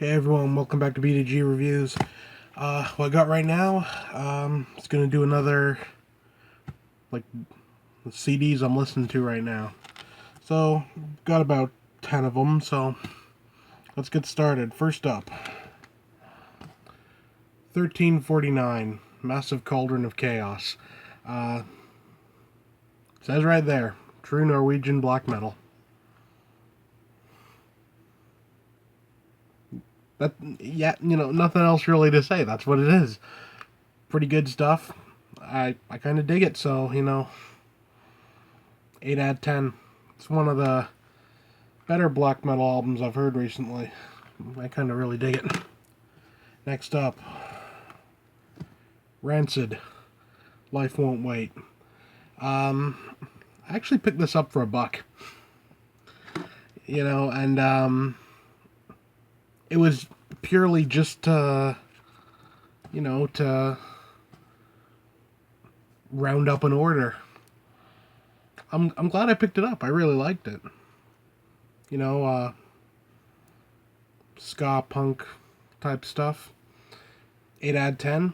Hey everyone, welcome back to BDG Reviews. What I got right now, it's gonna do another, like, the CDs I'm listening to right now. So, got about 10 of them, so let's get started. First up, 1349, Massive Cauldron of Chaos. Says right there, true Norwegian black metal. Yeah, nothing else really to say. That's what it is. Pretty good stuff. I kind of dig it, so, 8 out of 10. It's one of the better black metal albums I've heard recently. I kind of really dig it. Next up, Rancid, Life Won't Wait. I actually picked this up for $1. And it was purely just to round up an order. I'm glad I picked it up. I really liked it. Ska punk type stuff. 8 out of 10.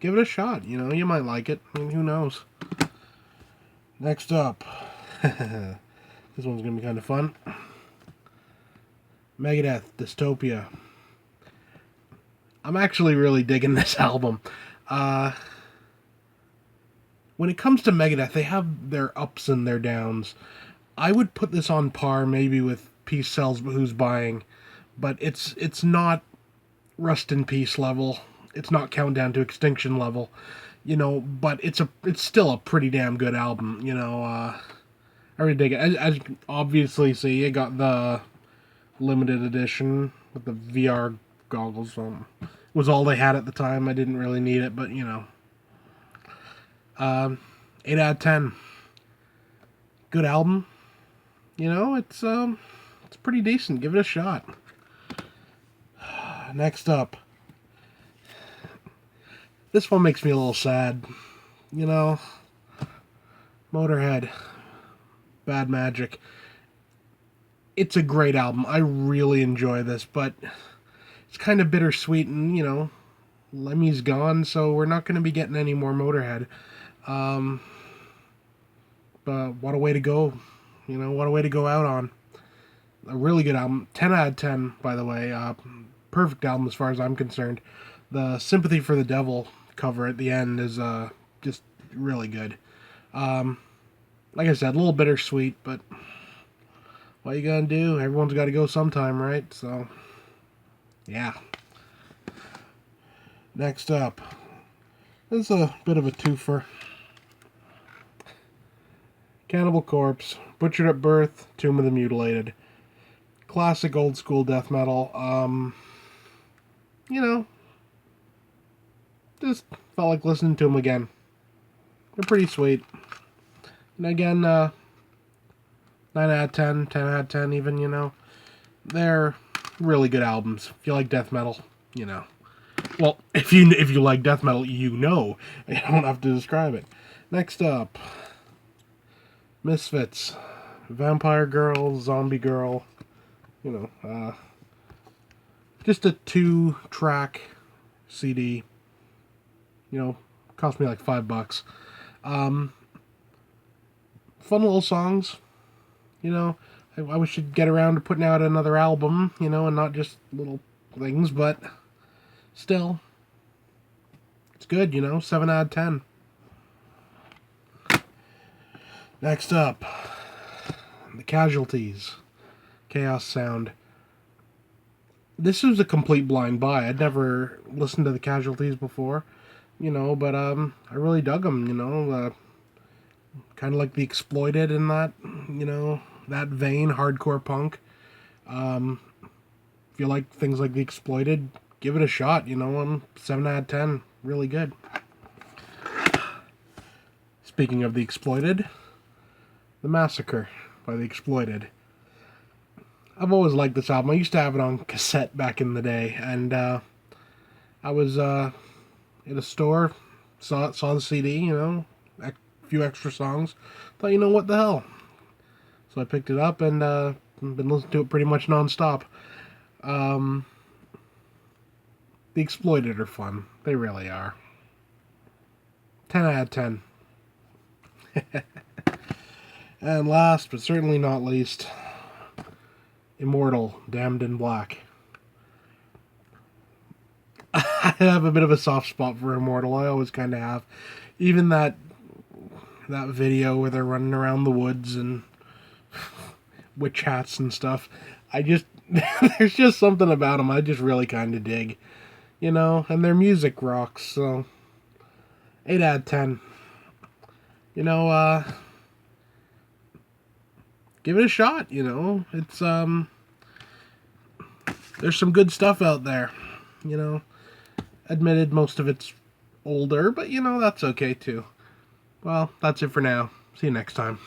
Give it a shot. You might like it. I mean, who knows? Next up, this one's gonna be kind of fun. Megadeth, Dystopia. I'm actually really digging this album. When it comes to Megadeth, they have their ups and their downs. I would put this on par maybe with Peace Sells But Who's Buying, but it's not Rust in Peace level. It's not Countdown to Extinction level, but it's still a pretty damn good album. I really dig it. As you can obviously see, it got the limited edition with the VR goggles. It was all they had at the time. I didn't really need it, but 8 out of 10. Good album. It's pretty decent. Give it a shot. Next up, this one makes me a little sad. Motorhead, Bad Magic. It's a great album. I really enjoy this, but it's kind of bittersweet, and Lemmy's gone, so we're not going to be getting any more Motorhead. But what a way to go. What a way to go out on. A really good album. 10 out of 10, by the way. Perfect album as far as I'm concerned. The Sympathy for the Devil cover at the end is just really good. Like I said, a little bittersweet, but what you gonna do? Everyone's got to go sometime, right? So, yeah. Next up, this is a bit of a twofer. Cannibal Corpse, Butchered at Birth, Tomb of the Mutilated. Classic old school death metal. Just felt like listening to them again. They're pretty sweet. And again, 9 out of 10, 10 out of 10 even, They're really good albums. If you like death metal, Well, if you like death metal, you don't have to describe it. Next up, Misfits, Vampire Girl, Zombie Girl, just a 2-track CD, cost me like $5. Fun little songs, I wish you'd get around to putting out another album, and not just little things, but still, it's good, 7 out of 10. Next up, The Casualties, Chaos Sound. This was a complete blind buy. I'd never listened to The Casualties before, but I really dug them, kind of like The Exploited in that, that vein, hardcore punk. If you like things like The Exploited, give it a shot, 7 out of 10, really good. Speaking of The Exploited, The Massacre by The Exploited. I've always liked this album. I used to have it on cassette back in the day, and I was in a store, saw the CD, a few extra songs. Thought, what the hell? So I picked it up and been listening to it pretty much nonstop. The Exploited are fun. They really are. 10 out of 10. And last, but certainly not least, Immortal, Damned in Black. I have a bit of a soft spot for Immortal. I always kind of have. Even that video where they're running around the woods and witch hats and stuff. There's just something about them I just really kind of dig. You know, and their music rocks, so 8 out of 10. You know, give it a shot, you know. It's, there's some good stuff out there, you know. Admitted most of it's older, but, you know, that's okay, too. Well, that's it for now. See you next time.